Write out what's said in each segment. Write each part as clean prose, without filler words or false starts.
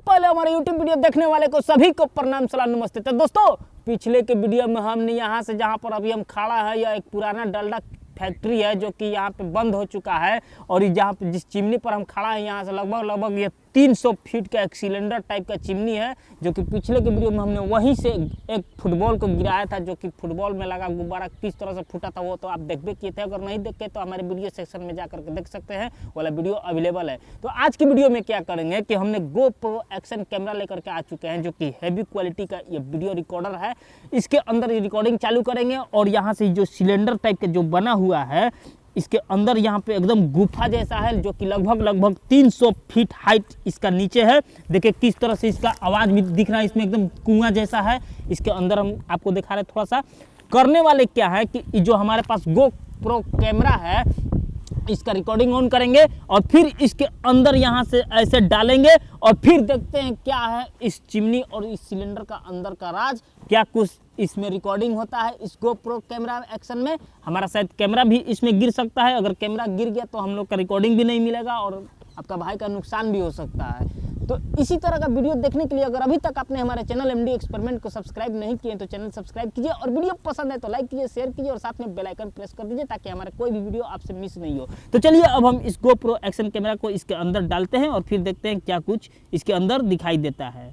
पहले हमारे YouTube video देखने वाले को सभी को प्रणाम सलाम नमस्ते। तो दोस्तों पिछले के वीडियो में हमने यहाँ से जहाँ पर अभी हम खड़ा है यह एक पुराना डलडा फैक्ट्री है जो कि यहाँ पे बंद हो चुका है। और जहाँ पे जिस चिमनी पर हम खड़ा है यहाँ से लगभग ये 300 फीट का एक सिलेंडर टाइप का चिमनी है जो कि पिछले के वीडियो में हमने वहीं से एक फुटबॉल को गिराया था, जो कि फुटबॉल में लगा गुब्बारा किस तरह से फूटा था वो तो आप देखबे किए थे। अगर नहीं देखे तो हमारे वीडियो सेक्शन में जाकर के देख सकते हैं, वाला वीडियो अवेलेबल है। तो आज की वीडियो में क्या करेंगे कि हमने गोप्रो एक्शन कैमरा लेकर के आ चुके हैं जो कि हैवी क्वालिटी का ये वीडियो रिकॉर्डर है। इसके अंदर रिकॉर्डिंग चालू करेंगे और यहाँ से जो सिलेंडर टाइप का जो बना हुआ है इसके अंदर यहाँ पे एकदम गुफा जैसा है जो कि लगभग 300 फीट हाइट इसका नीचे है। देखिए किस तरह से इसका आवाज़ भी दिख रहा है, इसमें एकदम कुआं जैसा है। इसके अंदर हम आपको दिखा रहे हैं थोड़ा सा। करने वाले क्या है कि जो हमारे पास गोप्रो कैमरा है इसका रिकॉर्डिंग ऑन करेंगे और फिर इसके अंदर यहाँ से ऐसे डालेंगे और फिर देखते हैं क्या है इस चिमनी और इस सिलेंडर का अंदर का राज, क्या कुछ इसमें रिकॉर्डिंग होता है इस गोप्रो कैमरा एक्शन में। हमारा शायद कैमरा भी इसमें गिर सकता है, अगर कैमरा गिर गया तो हम लोग का रिकॉर्डिंग भी नहीं मिलेगा और आपका भाई का नुकसान भी हो सकता है। तो इसी तरह का वीडियो देखने के लिए अगर अभी तक आपने हमारे चैनल एमडी एक्सपेरिमेंट को सब्सक्राइब नहीं किए तो चैनल सब्सक्राइब कीजिए और वीडियो पसंद है तो लाइक कीजिए, शेयर कीजिए और साथ में बेल आइकन प्रेस कर दीजिए ताकि हमारा कोई भी वीडियो आपसे मिस नहीं हो। तो चलिए अब हम इस गोप्रो एक्शन कैमरा को इसके अंदर डालते हैं और फिर देखते हैं क्या कुछ इसके अंदर दिखाई देता है।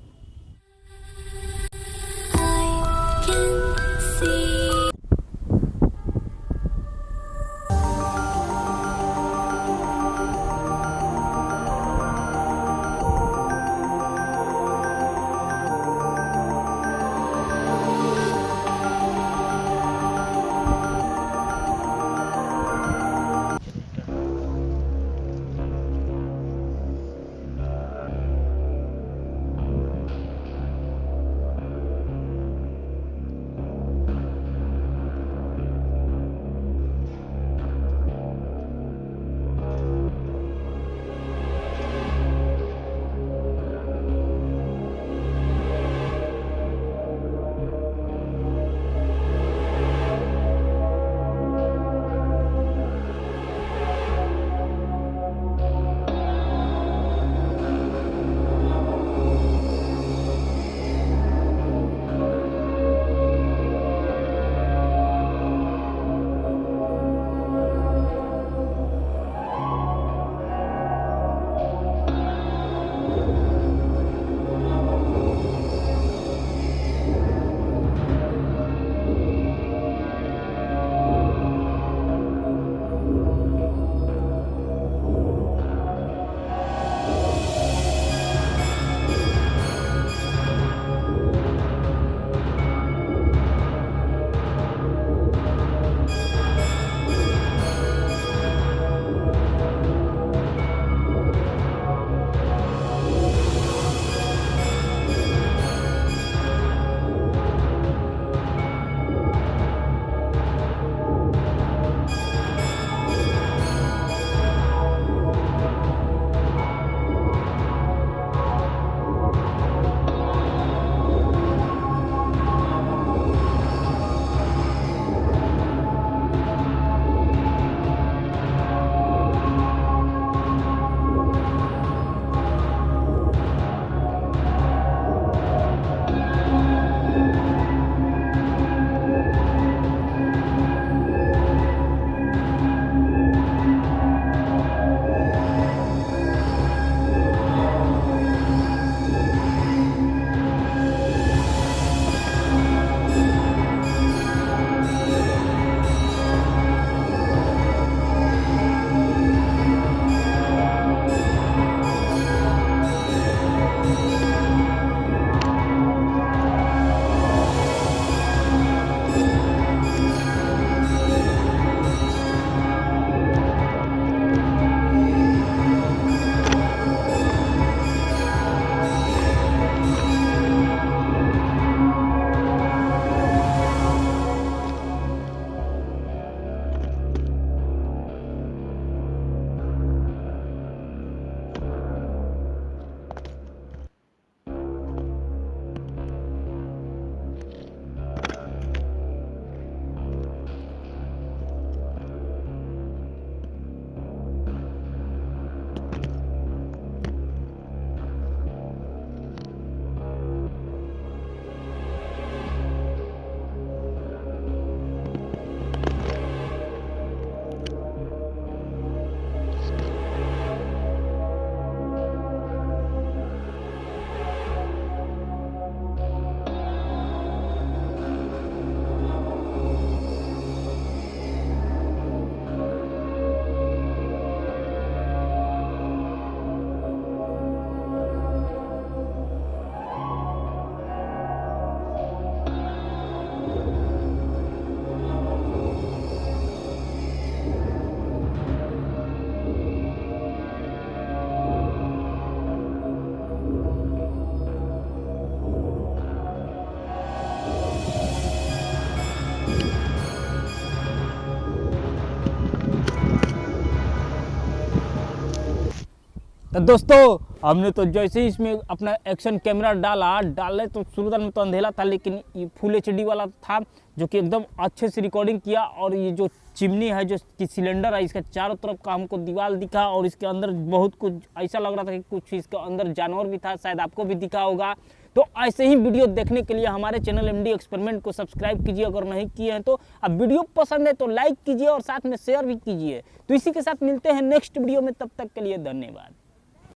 तो दोस्तों हमने तो जैसे ही इसमें अपना एक्शन कैमरा डाले तो शुरुआत में तो अंधेरा था, लेकिन ये फुल HD वाला था जो कि एकदम अच्छे से रिकॉर्डिंग किया। और ये जो चिमनी है, जो कि सिलेंडर है, इसका चारों तरफ का हमको दीवार दिखा और इसके अंदर बहुत कुछ ऐसा लग रहा था कि कुछ इसके अंदर जानवर भी था, शायद आपको भी दिखा होगा। तो ऐसे ही वीडियो देखने के लिए हमारे चैनल MD एक्सपेरिमेंट को सब्सक्राइब कीजिए, अगर नहीं किए हैं तो। अब वीडियो पसंद है तो लाइक कीजिए और साथ में शेयर भी कीजिए। तो इसी के साथ मिलते हैं नेक्स्ट वीडियो में, तब तक के लिए धन्यवाद।